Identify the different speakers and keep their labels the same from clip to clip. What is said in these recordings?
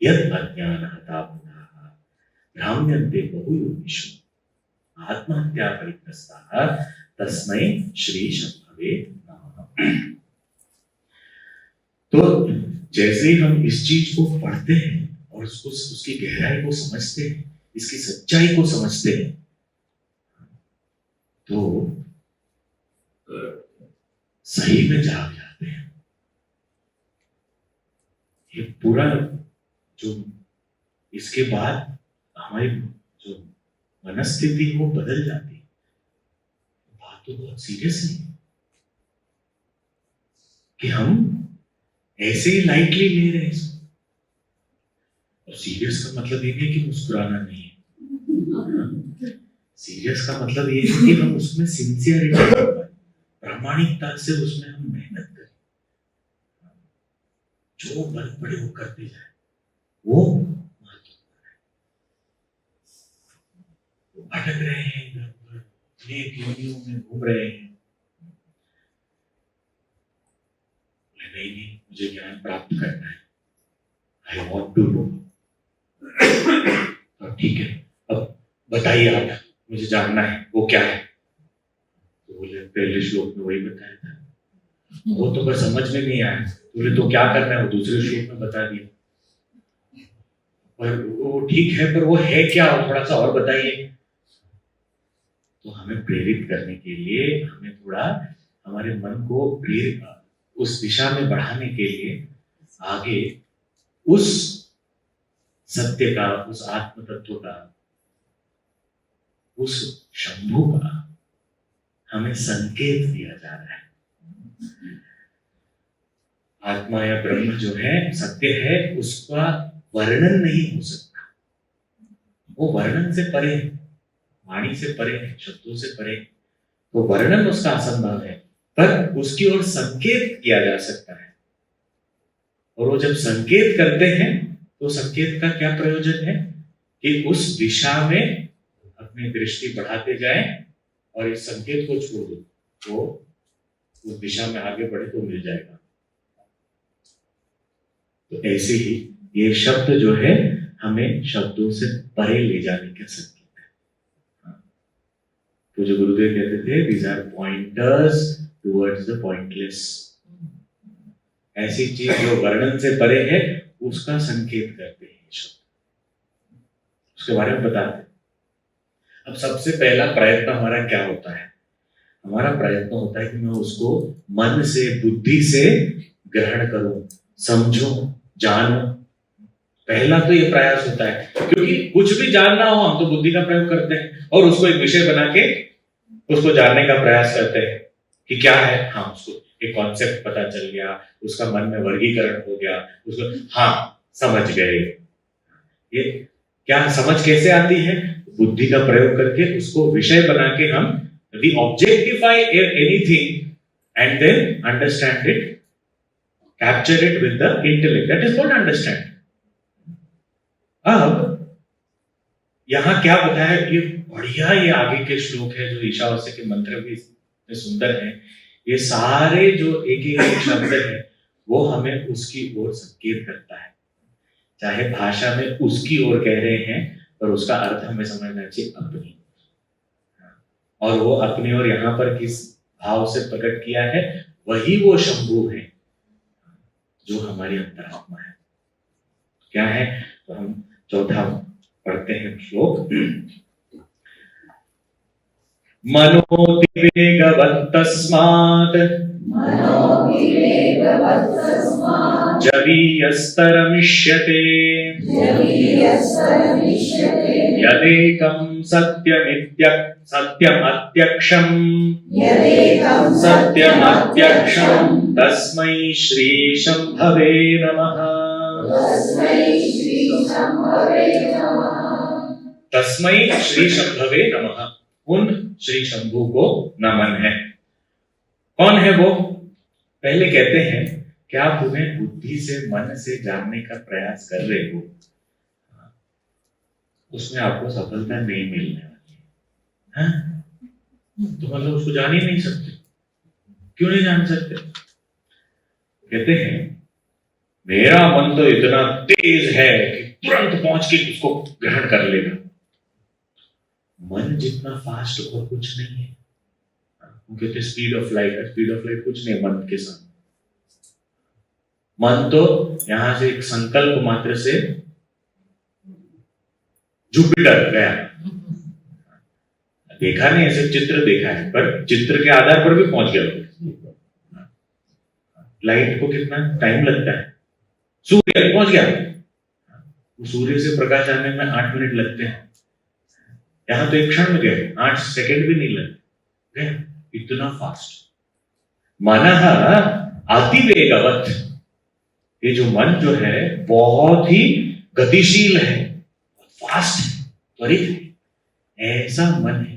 Speaker 1: यत् अज्ञानहता पुनः भ्राम्यन्ते बहुयोनिषु आत्महत्या परिग्रस्ताः तस्मै श्री शंभवे नमः। तो जैसे ही हम इस चीज को पढ़ते हैं और उसको उसकी गहराई को समझते हैं, इसकी सच्चाई को समझते हैं, तो सही में जाग जाते हैं। ये पूरा जो इसके बाद हमारी जो मनस्थिति वो बदल जाती है। बात तो बहुत सीरियस है कि हम ऐसे ही लाइटली ले रहे हैं इसको। और सीरियस का मतलब ये नहीं कि मुस्कुराना नहीं है। सीरियस का मतलब ये है कि हम उसमें सिंसियरिटी, प्रामाणिकता से उसमें हम मेहनत करें, जो बल पड़े वो करते जाए, वो महत्वपूर्ण है। भटक रहे हैं इधर उधर, अनेक योनियों में घूम रहे हैं, नहीं मुझे ज्ञान प्राप्त करना है, आई वॉन्ट टू नो। अब ठीक है, अब बताइए आप, मुझे जानना है वो क्या है। तो बोले पहले श्लोक में वही बताया था, वो तो बस समझ में नहीं आया। बोले तो क्या करना है, वो दूसरे श्लोक में बता दिया। पर वो ठीक है, पर वो है क्या, वो थोड़ा सा और बताइए। तो हमें प्रेरित करने के लिए, हमें थोड़ा हमारे मन को प्रेरित उस दिशा में बढ़ाने के लिए आगे उस सत्य का, उस आत्म तत्व का, उस शंभु का हमें संकेत दिया जा रहा है। आत्मा या ब्रह्म जो है, सत्य है, उसका वर्णन नहीं हो सकता। वो वर्णन से परे, वाणी से परे, शब्दों से परे, तो वर्णन उसका असंभव है, पर उसकी ओर संकेत किया जा सकता है। और वो जब संकेत करते हैं तो संकेत का क्या प्रयोजन है कि उस दिशा में अपनी दृष्टि बढ़ाते जाएं और इस संकेत को छोड़ दो, तो उस दिशा में आगे बढ़े तो मिल जाएगा। तो ऐसे ही ये शब्द जो है हमें शब्दों से परे ले जाने का संकेत है। तो जो गुरुदेव कहते थे, these are pointers towards the pointless। ऐसी चीज जो वर्णन से परे है उसका संकेत करते हैं शब्द, उसके बारे में बताते हैं। अब सबसे पहला प्रयत्न हमारा क्या होता है? हमारा प्रयत्न होता है कि मैं उसको मन से, बुद्धि से ग्रहण करूं, समझूं, जानूं। पहला तो ये प्रयास होता है, क्योंकि कुछ भी जानना हो हम तो बुद्धि का प्रयोग करते हैं और उसको एक विषय बना के उसको जानने का प्रयास करते हैं कि क्या है। हाँ, उसको एक कॉन्सेप्ट पता चल गया, उसका मन में वर्गीकरण हो गया, उसको हाँ समझ गए। ये क्या समझ कैसे आती है? बुद्धि का प्रयोग करके उसको विषय बना के हम we objectify anything and then understand it, capture it with the intellect. That is called understand. अब यहां क्या बताया है? ये बढ़िया, ये आगे के श्लोक है जो ईशावास्य के मंत्र भी सुंदर है। ये सारे जो एक एक शब्द है वो हमें उसकी ओर संकेत करता है। चाहे भाषा में उसकी ओर कह रहे हैं, पर उसका अर्थ हमें समझना चाहिए अपनी। और वो अपनी ओर यहाँ पर किस भाव से प्रकट किया है, वही वो शंभु है जो हमारी अंतरात्मा है। क्या है? तो हम चौथा पढ़ते हैं श्लोक। मनोतिवेगवत्तस्मात् जवीयस्तरमिष्यते यदेकं सत्यमत्यक्षं तस्मै श्री शंभवे नमः। तस्मै श्री शंभवे नमः। उन श्री शंभु को नमन है। कौन है वो? पहले कहते हैं कि आप उन्हें बुद्धि से, मन से जानने का प्रयास कर रहे हो, उसमें आपको सफलता नहीं मिलने वाली है। तो मतलब उसको जान ही नहीं सकते। क्यों नहीं जान सकते? कहते हैं मेरा मन तो इतना तेज है कि तुरंत पहुंच के उसको ग्रहण कर लेगा। मन जितना फास्ट और कुछ नहीं है। वो कहते स्पीड ऑफ लाइट है, स्पीड ऑफ लाइट कुछ नहीं मन के साथ। मन तो यहां से एक संकल्प मात्र से जुपिटर गया। देखा नहीं, ऐसे चित्र देखा है, पर चित्र के आधार पर भी पहुंच गया। लाइट को कितना टाइम लगता है? सूर्य पहुंच गया। सूर्य से प्रकाश आने में 8 मिनट लगते हैं, यहां तो एक क्षण में गए, 8 सेकंड भी नहीं लगते, इतना फास्ट। मनः अतिवेगवत, ये जो मन जो है बहुत ही गतिशील है, फास्ट है, त्वरित है, ऐसा मन है।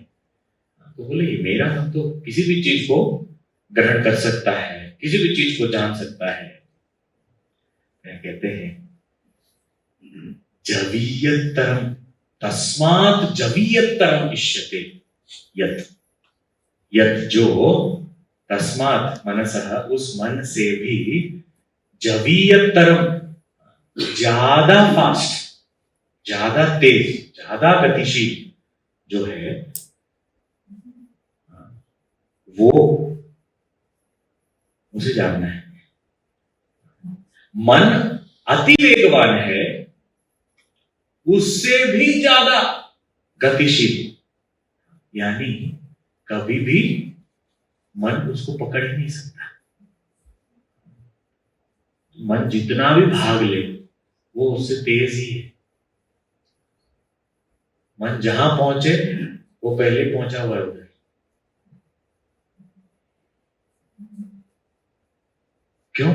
Speaker 1: तो बोले मेरा मन तो किसी भी चीज को ग्रहण कर सकता है, किसी भी चीज को जान सकता है। क्या कहते हैं? जवीयतरम तस्मात् जवीयतरम इष्यते यत्, यत् जो तस्मात् मनसः, उस मन से भी जवीयतरम ज्यादा फास्ट, ज्यादा तेज, ज्यादा गतिशील जो है वो उसे जानना है। मन अति वेगवान है, उससे भी ज्यादा गतिशील, यानी कभी भी मन उसको पकड़ ही नहीं सकता। मन जितना भी भाग ले वो उससे तेज ही है। मन जहां पहुंचे वो पहले पहुंचा हुआ है उधर। क्यों?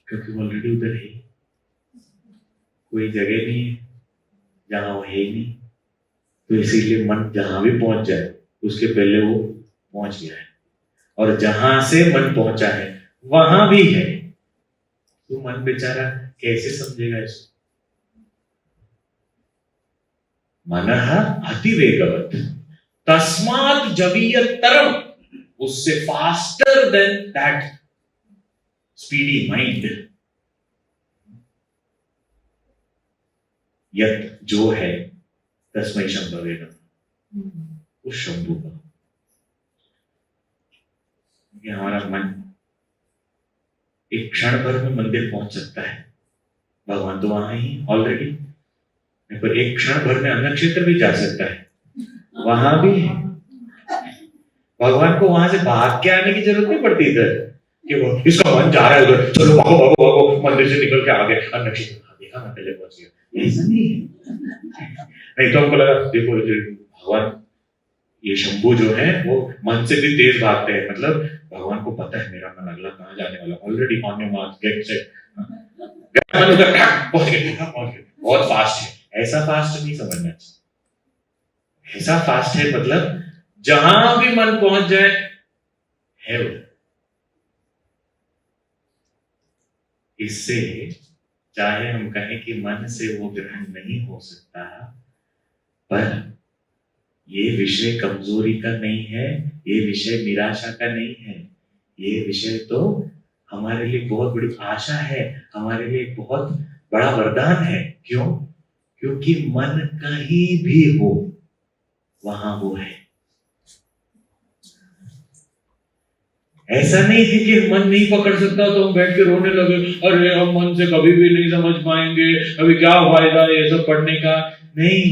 Speaker 1: क्योंकि वो ऑलरेडी उधर है, कोई जगह नहीं है जहां वो है ही नहीं। तो इसीलिए मन जहां भी पहुंच जाए उसके पहले वो पहुंच गया है, और जहां से मन पहुंचा है वहां भी है। तो मन बेचारा कैसे समझेगा इसको? मनः अतिवेगवत तस्मात् जवीयतरम, उससे faster than that speedy mind, यत जो है तस्मै शंभवे नमः, उस शंभु का। हमारा मन एक क्षण भर में मंदिर पहुंच सकता है, भगवान तो वहां ही ऑलरेडी, पर एक क्षण भर में अन्य क्षेत्र भी जा सकता है, वहां भी है। भगवान को वहां से भाग के आने की जरूरत नहीं पड़ती इधर कि वो इसका मन जा रहा है उधर, चलो भागो भागो भागो, मंदिर से निकल के आगे अन्य क्षेत्र, देखा मैं पहले पहुंच गया। ऐसा नहीं है। नहीं तो हमको लगा देखो भगवान ये शंभू जो है वो मन से भी तेज भागते हैं, मतलब भगवान को पता है मेरा मन अगला कहां जाने वाला, already on your mark get set, मन उधर पहुंच गए, बहुत फास्ट है। ऐसा फास्ट नहीं समझना चाहिए। ऐसा फास्ट है मतलब जहां भी मन पहुंच जाए है उधर। इससे चाहे हम कहें कि मन से वो ग्रहण नहीं हो सकता, पर ये विषय कमजोरी का नहीं है, ये विषय निराशा का नहीं है, ये विषय तो हमारे लिए बहुत बड़ी आशा है, हमारे लिए बहुत बड़ा वरदान है। क्यों? क्योंकि मन कहीं भी हो वहां वो है। ऐसा नहीं है कि मन नहीं पकड़ सकता तो हम बैठ के रोने लगे, अरे हम मन से कभी भी नहीं समझ पाएंगे, अभी क्या फायदा है ये सब पढ़ने का। नहीं,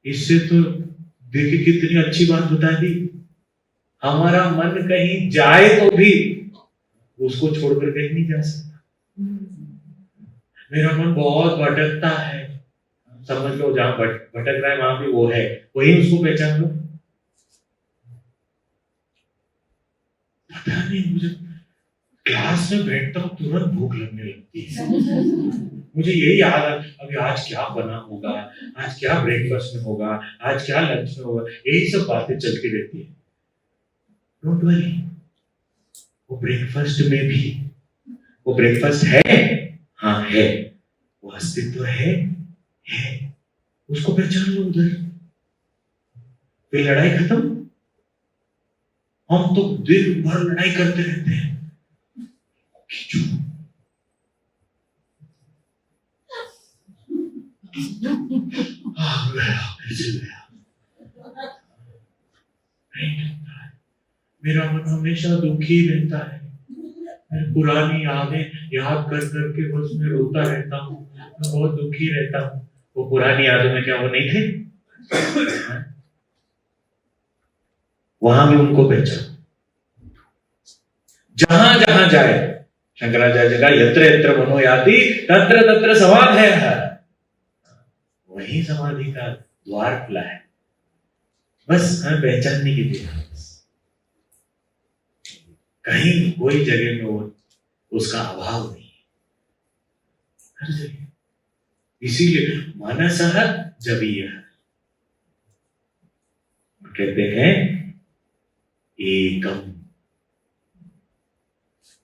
Speaker 1: इससे तो देखिए कितनी अच्छी बात बता दी, हमारा मन कहीं जाए तो भी उसको छोड़कर कहीं नहीं जा सकता। मेरा मन बहुत भटकता है, समझ लो जहां भटक रहा है वहां भी वो है, वही उसको पहचान लो। पता नहीं, मुझे क्लास में बैठता हूँ तुरंत भूख लगने लगती है। मुझे यही याद है अभी आज क्या बना होगा, आज क्या ब्रेकफास्ट में होगा, आज क्या लंच में होगा, यही सब बातें चलती रहती है। डोंट वरी, वो ब्रेकफास्ट में भी वो ब्रेकफास्ट है, हाँ है, वो अस्तित्व है, उसको पहचान लो उधर, फिर लड़ाई खत्म। हम तो दिन भर लड़ाई करते रहते हैं, मेरा मन हमेशा दुखी रहता है, पुरानी यादें याद कर करके बस मैं रोता रहता हूँ, मैं बहुत दुखी रहता हूँ। वो पुरानी यादों में क्या वो नहीं थे? वहां भी उनको पहचान। जहां जहां जाए, शंकराचार्य का यत्र यत्र मनो याति तत्र तत्र समाधि है, वही समाधि का द्वार खुला है, बस हमें पहचानने के लिए। कहीं कोई जगह में वो उसका अभाव नहीं है, हर जगह। इसीलिए मनसः जवीयः कहते हैं एकम,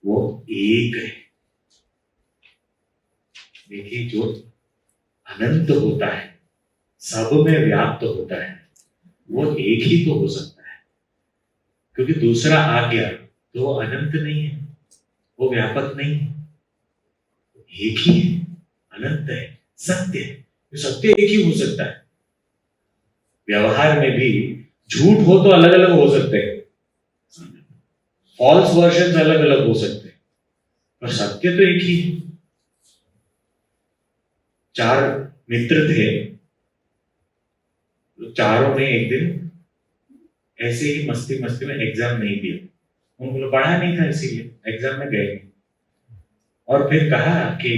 Speaker 1: वो एक है। देखिए, जो अनंत होता है, सब में व्याप्त होता है, वो एक ही तो हो सकता है, क्योंकि दूसरा आ गया तो वो अनंत नहीं है, वो व्यापक नहीं है, एक ही है, अनंत है, सत्य है। तो सत्य एक ही हो सकता है। व्यवहार में भी झूठ हो तो अलग अलग हो सकते हैं, फॉल्स वर्जन अलग अलग हो सकते हैं, पर सत्य तो एक ही है। 4 मित्र थे, चारों ने एक दिन ऐसे ही मस्ती मस्ती में एग्जाम नहीं दिया, उनको पढ़ा नहीं था इसीलिए एग्जाम में गए नहीं। और फिर कहा कि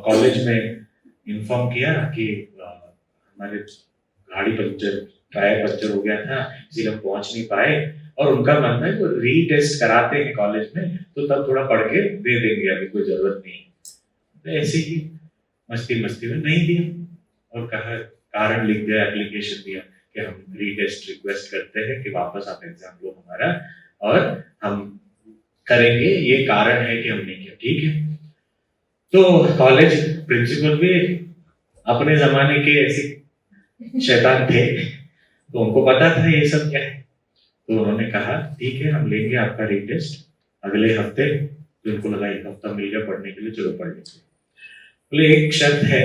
Speaker 1: कॉलेज में इन्फॉर्म किया कि हमारे गाड़ी पंचर, टायर पंचर हो गया था, इसीलिए हम पहुंच नहीं पाए। और उनका मानना है वो रीटेस्ट कराते हैं कॉलेज में, तो तब थोड़ा पढ़ के दे देंगे, अभी कोई जरूरत नहीं। तो ऐसे ही मस्ती मस्ती में नहीं दिया और कहा, कारण लिख दिया, एप्लीकेशन दिया कि हम रीटेस्ट रिक्वेस्ट करते हैं कि वापस आप एग्जाम लो हमारा, और हम करेंगे, ये कारण है कि हम नहीं किया। ठीक है। तो कॉलेज प्रिंसिपल भी अपने जमाने के ऐसे शैतान थे, तो उनको पता था ये सब क्या है, तो उन्होंने कहा ठीक है, हम लेंगे आपका रीटेस्ट अगले हफ्ते। तो उनको लगा एक हफ्ता मिल गया पढ़ने के लिए, चलो पढ़ लेंगे। बोले एक शर्त है,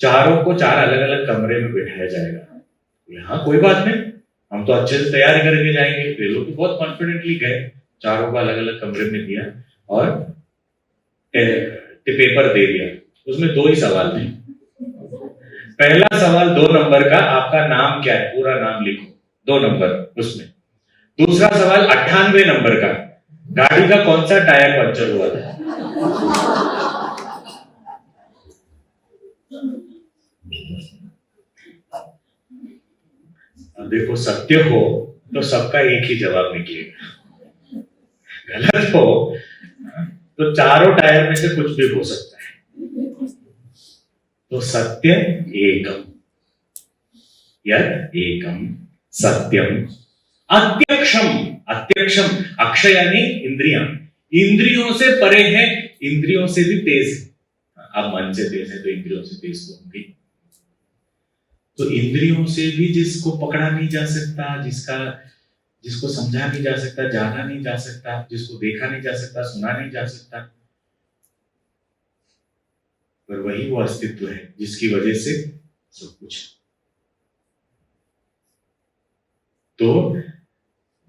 Speaker 1: चारों को 4 अलग अलग कमरे में बैठाया जाएगा। हाँ कोई बात नहीं, हम तो अच्छे से तैयारी करके जाएंगे। वे लोग तो बहुत कॉन्फिडेंटली गए, चारों को अलग अलग कमरे में दिया और पेपर दे दिया। उसमें 2 ही सवाल थे। पहला सवाल 2 नंबर का, आपका नाम क्या है, पूरा नाम लिखो, 2 नंबर उसमें। दूसरा सवाल 98 नंबर का, गाड़ी का कौन सा टायर पंचर हुआ था। अब देखो, सत्य हो तो सबका एक ही जवाब निकलेगा, गलत हो तो चारों टायर में से कुछ भी हो सकता है। तो सत्य एकम, यद एकम सत्यम अत्यक्षम। अत्यक्षम, अक्षय यानी इंद्रियां, इंद्रियों से परे है, इंद्रियों से भी तेज है। अब मन से तेज है तो इंद्रियों से तेज तो होंगे। तो इंद्रियों से भी जिसको पकड़ा नहीं जा सकता, जिसको समझा नहीं जा सकता, जाना नहीं जा सकता, जिसको देखा नहीं जा सकता, सुना नहीं जा सकता, पर वही वो अस्तित्व है जिसकी वजह से सब कुछ। तो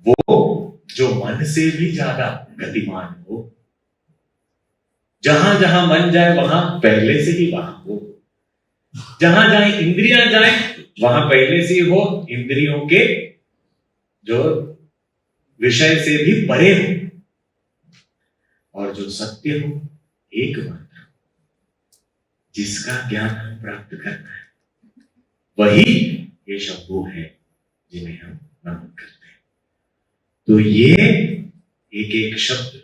Speaker 1: वो जो मन से भी ज्यादा गतिमान हो, जहां जहां मन जाए वहां पहले से ही वहां हो, जहां जहां इंद्रियां जाए वहां पहले से ही हो, इंद्रियों के जो विषय से भी परे हो, और जो सत्य हो एकमात्र, जिसका ज्ञान हम प्राप्त करना है, वही ये शब्दों है जिन्हें हम नमन करते हैं। तो ये एक एक शब्द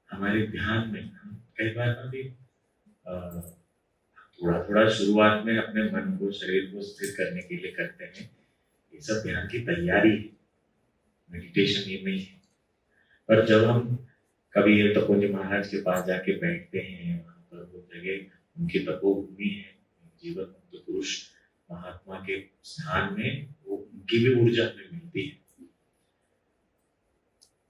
Speaker 1: हमारे ध्यान में, कई बार ना भी थोड़ा थोड़ा शुरुआत में अपने मन को, शरीर को स्थिर करने के लिए करते हैं। ये सब ध्यान की तैयारी है, मेडिटेशन ये नहीं है। पर जब हम कभी तपोवन महाराज के पास जाके बैठते हैं, वहां पर वो जगह उनकी तपोभूमि है, जीवन मुक्त पुरुष महात्मा के स्थान में, वो उनकी भी ऊर्जा हमें मिलती है।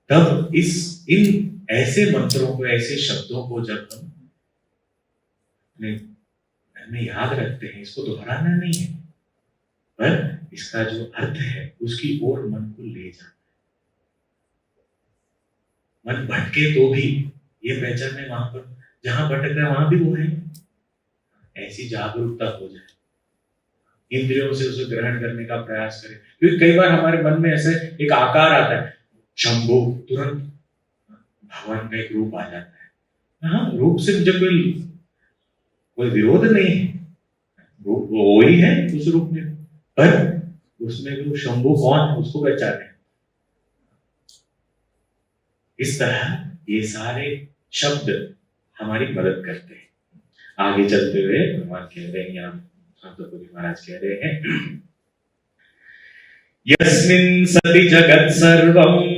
Speaker 1: तब इन ऐसे मंत्रों को, ऐसे शब्दों को जब हम अपने मन में याद रखते हैं, इसको दोहराना नहीं है, पर इसका जो अर्थ है उसकी ओर मन को ले जाना। मन भटके तो भी ये पहचाने वहां पर जहां भटक रहा है वहां भी वो है, ऐसी जागरूकता हो जाए, इंद्रियों से उसे ग्रहण करने का प्रयास करें। क्योंकि कई बार हमारे मन में ऐसे एक आकार आता है, शंभु, तुरंत भगवान का एक रूप आ जाता है। हाँ, रूप से मुझे कोई विरोध नहीं है, रूप वो ही है उस रूप में, पर उसमें भी वो शंभु कौन है उसको पहचाने। इस तरह ये सारे शब्द हमारी मदद करते हैं। आगे चलते हुए भगवान कह रहे हैं, यहाँ शांतपुरी महाराज कह रहे हैं, यस्मिन् सति जगत् सर्वम्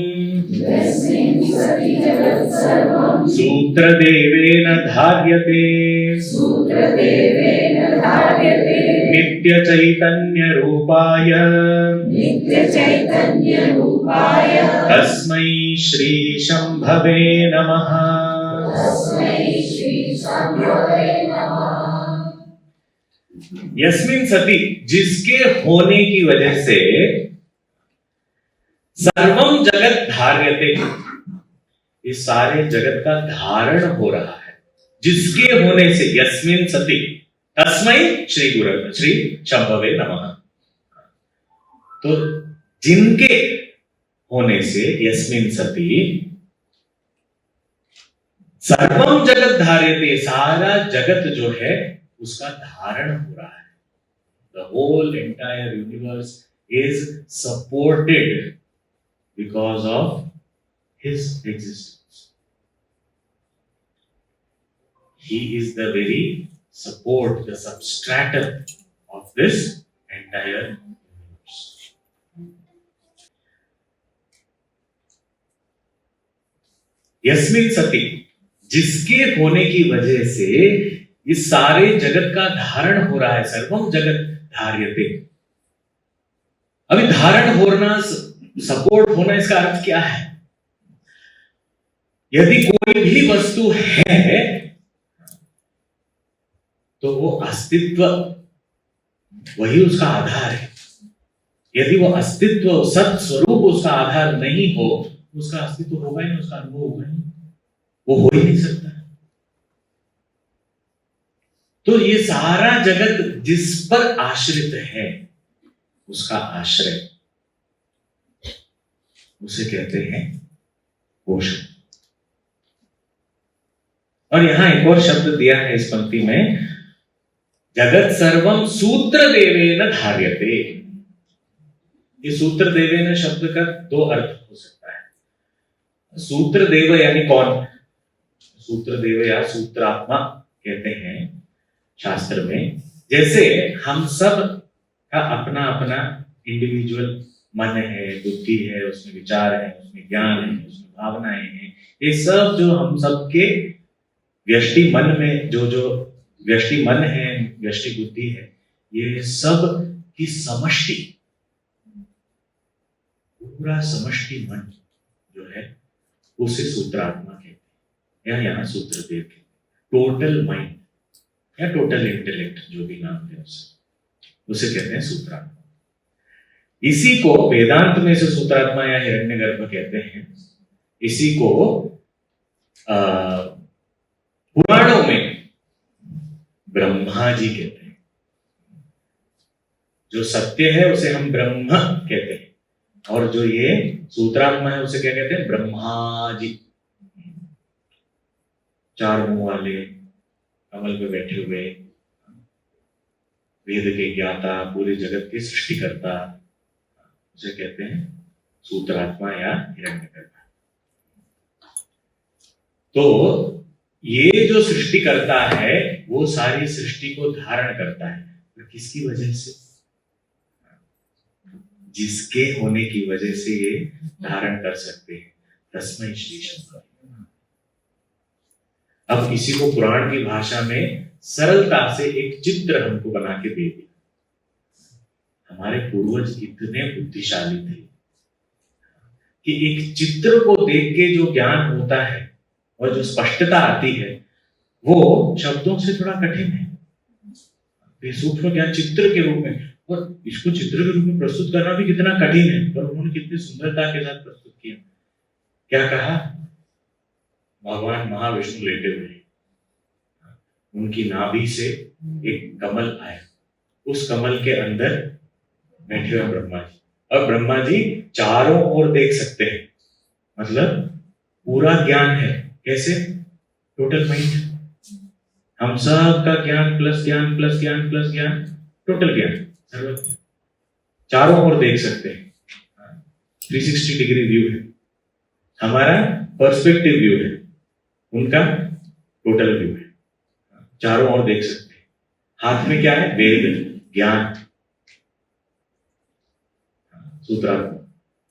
Speaker 1: सूत्रदेवेन धार्यते नित्य चैतन्य रूपाय तस्मै श्री शंभवे नमः। यस्मिन् सति, जिसके होने की वजह से सर्वम जगत धार्यते, इस सारे जगत का धारण हो रहा है, जिसके होने से, यस्मिन् सति तस्मै श्री गुरु श्री शंभवे नमः। तो जिनके होने से, यस्मिन् सति सर्वम जगत धार्यते, सारा जगत जो है उसका धारण हो रहा है। The whole entire universe is supported because of his existence. He is the very support, the substratum of this entire universe. यस्मिन् सति, जिसके होने की वजह से इस सारे जगत का धारण हो रहा है, सर्वम जगत धार्यते। अभी धारण होना, सपोर्ट होना, इसका अर्थ क्या है? यदि कोई भी वस्तु है तो वो अस्तित्व वही उसका आधार है। यदि वो अस्तित्व, सत स्वरूप उसका आधार नहीं हो, उसका अस्तित्व होगा ही नहीं, उसका अनुभव होगा ही नहीं, वो हो ही नहीं सकता। तो ये सारा जगत जिस पर आश्रित है, उसका आश्रय, उसे कहते हैं पोषण। और यहां एक और शब्द दिया है इस पंक्ति में, जगत सर्वम सूत्र देवेन धार्यते। ये सूत्र देवेन शब्द का दो अर्थ हो सकता है। सूत्र देव यानी कौन? सूत्र देव या सूत्रात्मा कहते हैं शास्त्र में। जैसे हम सब का अपना अपना इंडिविजुअल मन है, बुद्धि है, उसमें विचार है, उसमें ज्ञान है, उसमें भावनाएं हैं, ये सब जो हम सबके व्यष्टि मन में जो व्यष्टि मन है, व्यष्टि बुद्धि है, ये सब की समष्टि, पूरा समष्टि मन जो है उसे सूत्रात्मा कहते हैं, या यहाँ सूत्रदेव कहते हैं। टोटल माइंड या टोटल इंटेलेक्ट, जो भी नाम है उसे कहते हैं सूत्रात्मा। इसी को वेदांत में से सूत्रात्मा या हिरण्यगर्भ कहते हैं। इसी को पुराणों में ब्रह्मा जी कहते हैं। जो सत्य है उसे हम ब्रह्म कहते हैं, और जो ये सूत्रात्मा है उसे क्या कहते हैं? ब्रह्मा जी। चार मुंह वाले, कमल पे बैठे हुए, वेद के ज्ञाता, पूरे जगत के सृष्टिकर्ता, उसे कहते हैं सूत्रात्मा या हिरण्यगर्भ। तो ये जो सृष्टि करता है वो सारी सृष्टि को धारण करता है, तो किसकी वजह से? जिसके होने की वजह से ये धारण कर सकते हैं, तस्मै श्री शंभवे। अब इसी को पुराण की भाषा में सरलता से एक चित्र हमको बना के दे दिया। हमारे पूर्वज इतने बुद्धिशाली थे कि एक चित्र को देख के जो ज्ञान होता है और जो स्पष्टता आती है, वो शब्दों से थोड़ा कठिन है। ये सूक्ष्म ज्ञान चित्र के रूप में, और इसको चित्र के रूप में प्रस्तुत करना भी कितना कठिन है, पर उन्होंने कितनी सुंदरता के साथ प्रस्तुत किया। क्या कहा? भगवान महाविष्णु लेटे हुए, उनकी नाभि से एक कमल आया, उस कमल के अंदर बैठे हुए ब्रह्मा जी, और ब्रह्मा जी चारों ओर देख सकते हैं, मतलब पूरा ज्ञान है। कैसे? टोटल माइंड, हम सब का ज्ञान प्लस ज्ञान प्लस ज्ञान प्लस ज्ञान, टोटल ज्ञान, सर्वज्ञ, चारों ओर देख सकते हैं। 360 डिग्री व्यू है, हमारा पर्सपेक्टिव व्यू है, उनका टोटल व्यू है, चारों ओर देख सकते हैं। हाथ में क्या है? वेद, ज्ञान, सूत्रात्मा,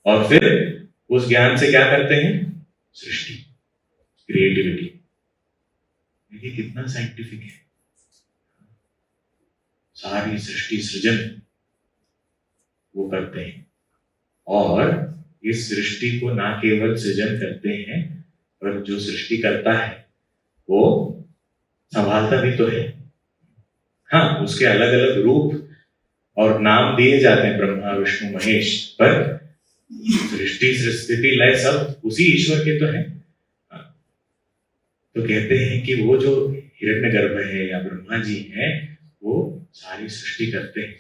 Speaker 1: और फिर उस ज्ञान से क्या करते हैं? सृष्टि, क्रिएटिविटी। देखिए कितना साइंटिफिक है, सारी सृष्टि सृजन वो करते हैं, और इस सृष्टि को ना केवल सृजन करते हैं, पर जो सृष्टि करता है वो संभालता भी तो है। हाँ, उसके अलग अलग रूप और नाम दिए जाते हैं, ब्रह्मा विष्णु महेश, पर सृष्टि स्थिति लय सब उसी ईश्वर के तो है। तो कहते हैं कि वो जो हिरण्यगर्भ है या ब्रह्मा जी हैं, वो सारी सृष्टि करते हैं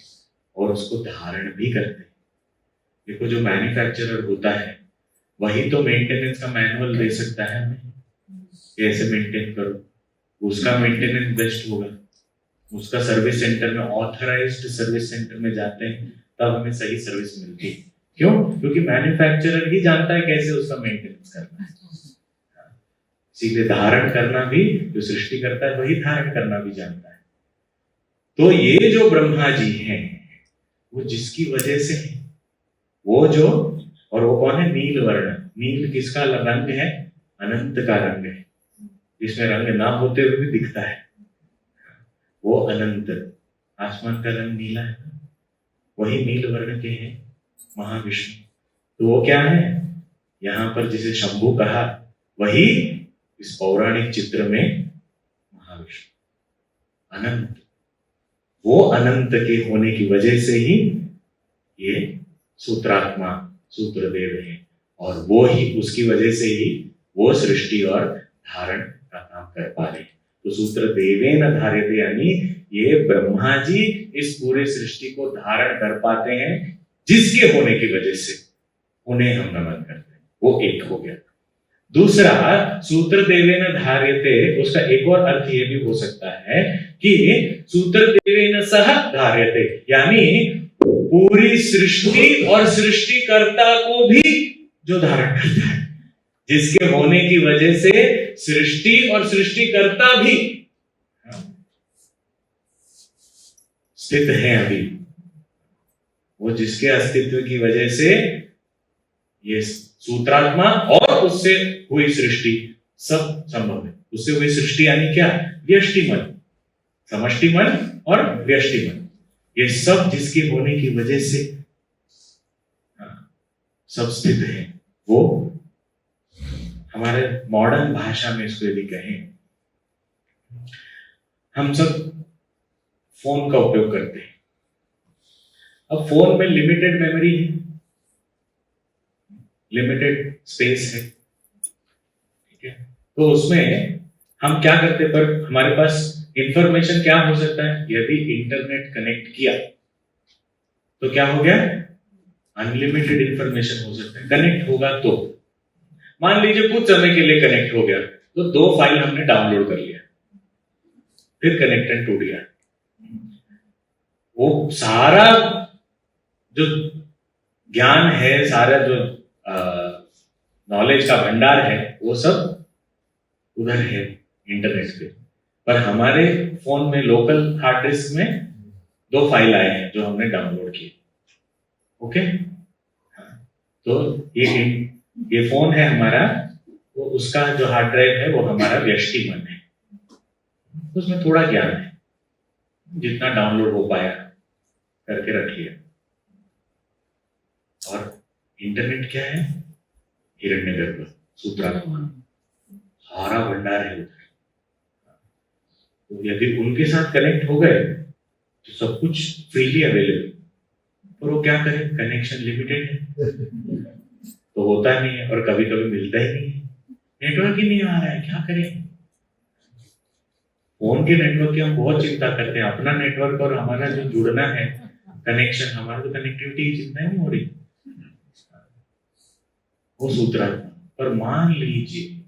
Speaker 1: और उसको धारण भी करते हैं। देखो जो मैन्युफैक्चरर होता है वही तो मेंटेनेंस का मैनुअल दे सकता है हमें, कैसे मेंटेन करो, उसका मेंटेनेंस बेस्ट होगा। उसका सर्विस सेंटर में, ऑथराइज्ड सर्विस सेंटर में जाते हैं, तब हमें सही सर्विस मिलती है। क्यों? क्योंकि मैन्युफैक्चरर ही जानता है कैसे उसका मेंटेनेंस करना है। सीधे धारण करना भी जो सृष्टि करता है वही धारण करना भी जानता है। तो ये जो ब्रह्मा जी हैं, वो जिसकी वजह से है, वो जो, और वो कौन है? नील वर्ण। नील किसका रंग है? अनंत का रंग है, जिसमें रंग ना होते हुए भी दिखता है, वो अनंत। आसमान का रंग नीला है, वही नील वर्ण के हैं महाविष्णु। तो वो क्या है? यहां पर जिसे शंभु कहा, वही इस पौराणिक चित्र में महाविष्णु अनंत। वो अनंत के होने की वजह से ही ये सूत्रात्मा, सूत्रदेव है, और वो ही, उसकी वजह से ही वो सृष्टि और धारण का काम कर पा रहे हैं। तो सूत्र देवेन धार्यते, यानी ये ब्रह्मा जी इस पूरे सृष्टि को धारण कर पाते हैं, जिसके होने की वजह से उन्हें हम नमन करते हैं। वो एक हो गया। दूसरा, सूत्र देवेन धार्यते, उसका एक और अर्थ ये भी हो सकता है कि सूत्र देवेन सह धार्यते, यानी पूरी सृष्टि और सृष्टिकर्ता को भी जो धारण करता है, जिसके होने की वजह से सृष्टि और सृष्टिकर्ता भी स्थित है अभी। वो जिसके अस्तित्व की वजह से ये सूत्रात्मा और उससे हुई सृष्टि सब संभव है। उससे हुई सृष्टि यानी क्या? व्यष्टि मन, समष्टि मन और व्यष्टि मन, ये सब जिसके होने की वजह से सब स्थित है। वो हमारे मॉडर्न भाषा में इसको यदि कहें, हम सब फोन का उपयोग करते हैं। अब फोन में लिमिटेड मेमोरी है, लिमिटेड स्पेस है, ठीक है? तो उसमें हम क्या करते हैं, पर हमारे पास इंफॉर्मेशन क्या हो सकता है? यदि इंटरनेट कनेक्ट किया तो क्या हो गया? अनलिमिटेड इंफॉर्मेशन हो सकता है। कनेक्ट होगा तो मान लीजिए कुछ समय के लिए कनेक्ट हो गया, तो 2 फाइल हमने डाउनलोड कर लिया, फिर कनेक्शन टूट गया, वो सारा जो ज्ञान है, सारा जो नॉलेज का भंडार है, वो सब उधर है इंटरनेट पे। पर हमारे फोन में, लोकल हार्ड डिस्क में 2 फाइल आए हैं जो हमने डाउनलोड किए। ओके, तो ये फोन है हमारा, तो उसका जो हार्ड ड्राइव है वो हमारा व्यष्टि मन है, उसमें थोड़ा ज्ञान है, जितना डाउनलोड हो पाया करके रख लिया। और इंटरनेट क्या है? हिरण्यगर्भ, सूत्रात्मा, सारा भंडार है उधर। तो यदि उनके साथ कनेक्ट हो गए तो सब कुछ फ्रीली अवेलेबल, और वो क्या करें, कनेक्शन लिमिटेड है तो होता नहीं है, और कभी कभी मिलता ही नहीं है, नेटवर्क ही नहीं आ रहा है, क्या करें। फोन के नेटवर्क की हम बहुत चिंता करते हैं, अपना नेटवर्क और हमारा जो जुड़ना है कनेक्शन, हमारा तो कनेक्टिविटी की चिंता ही नहीं हो रही, वो सूत्रा। पर मान लीजिए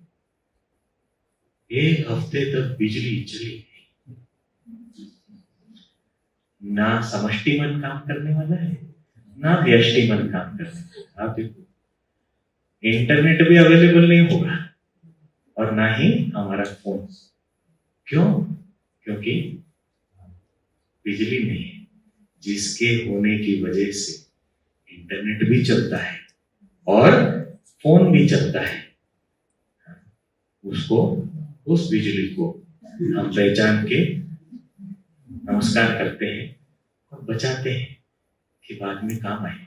Speaker 1: एक हफ्ते तक बिजली चली गई, ना समष्टि मन काम करने वाला है, ना व्यष्टि मन काम करने वाला। आप देखो, इंटरनेट भी अवेलेबल नहीं होगा और ना ही हमारा फोन। क्यों? क्योंकि बिजली नहीं है, जिसके होने की वजह से इंटरनेट भी चलता है और फोन भी चलता है। उसको, उस बिजली को हम पहचान के नमस्कार करते हैं और बचाते हैं कि बाद में काम आए।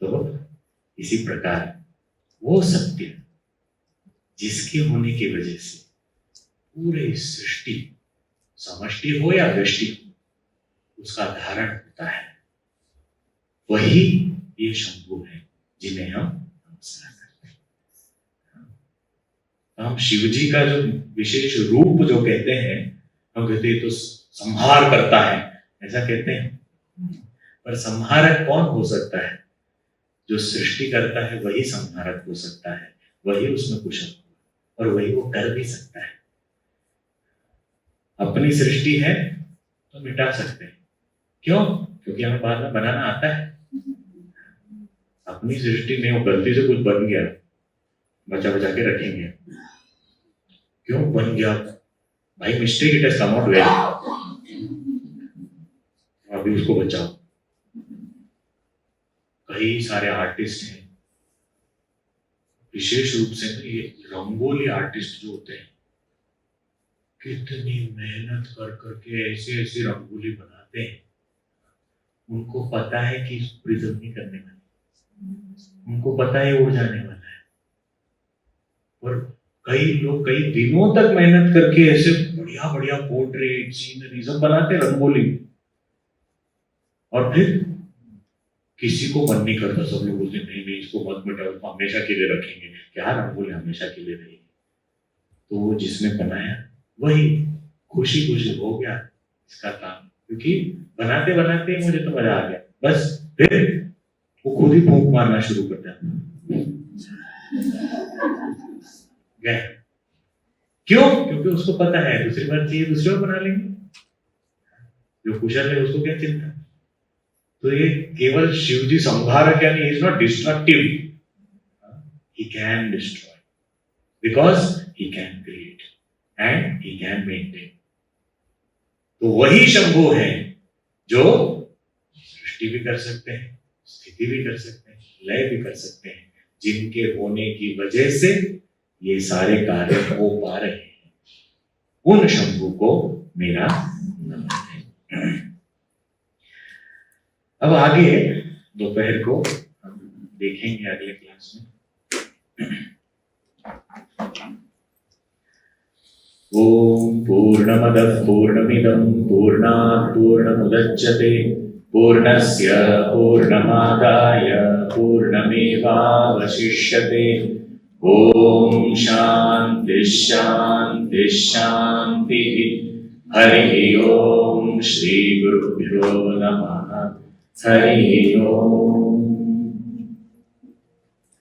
Speaker 1: तो इसी प्रकार वो सत्य जिसके होने की वजह से पूरे सृष्टि, समष्टि हो या व्यष्टि, उसका धारण होता है, वही ये शंभु है जिन्हें हम नमस्कार करते हैं। हम शिव जी का जो विशेष रूप जो कहते हैं, हम कहते हैं तो संहार करता है, ऐसा कहते हैं, पर संहारक कौन हो सकता है? जो सृष्टि करता है वही संहारक हो सकता है, वही उसमें कुशल और वही वो कर भी सकता है। अपनी सृष्टि है तो मिटा सकते हैं, क्यों? क्योंकि हमें बाद में बनाना आता है। अपनी सृष्टि नहीं, वो गलती से कुछ बन गया, बचा बचा के रखेंगे, क्यों बन गया भाई, mistake, it has come out well, अभी उसको बचाओ। कई सारे आर्टिस्ट हैं, विशेष रूप से ये रंगोली आर्टिस्ट जो होते हैं, कितनी मेहनत कर करके ऐसे ऐसे रंगोली बनाते हैं। उनको पता है कि प्रिज्म नहीं करने वाले, उनको पता है उड़ जाने वाला है, और कई लोग कई दिनों तक मेहनत करके ऐसे बढ़िया बढ़िया पोर्ट्रेट, सीनरी सब बनाते रंगोली, और फिर किसी को मन नहीं करता, सब लोग बोलते नहीं नहीं इसको मत मिटाओ, इसको हमेशा के लिए रखेंगे, क्या रंगोली हमेशा के लिए रहेगी। तो वो जिसने बनाया वही खुशी खुशी हो गया इसका काम, क्योंकि बनाते बनाते मुझे तो मजा आ गया, बस फिर वो खुद ही फूंक मारना शुरू कर दिया। क्यों? क्योंकि उसको पता है दूसरी बार चाहिए दूसरे को बना लेंगे, जो कुशल है उसको क्या चिंता। तो ये केवल शिवजी संहारक, यानी is not destructive, he can destroy because he can create and he can maintain. तो वही शंभु है जो सृष्टि भी कर सकते हैं, स्थिति भी कर सकते हैं, लय भी कर सकते हैं, जिनके होने की वजह से ये सारे कार्य हो पा रहे हैं। उन शंभु को मेरा नमन है। अब आगे दोपहर को हम देखेंगे अगले क्लास में। ओम पूर्णमदः पूर्णमिदं पूर्णात् पूर्णमुदच्यते पूर्णस्य पूर्णमादाय पूर्णमेवावशिष्यते। ओम शांति शांति शांति। हरि ओम। श्री गुरुभ्यो नमः। हरि ओम।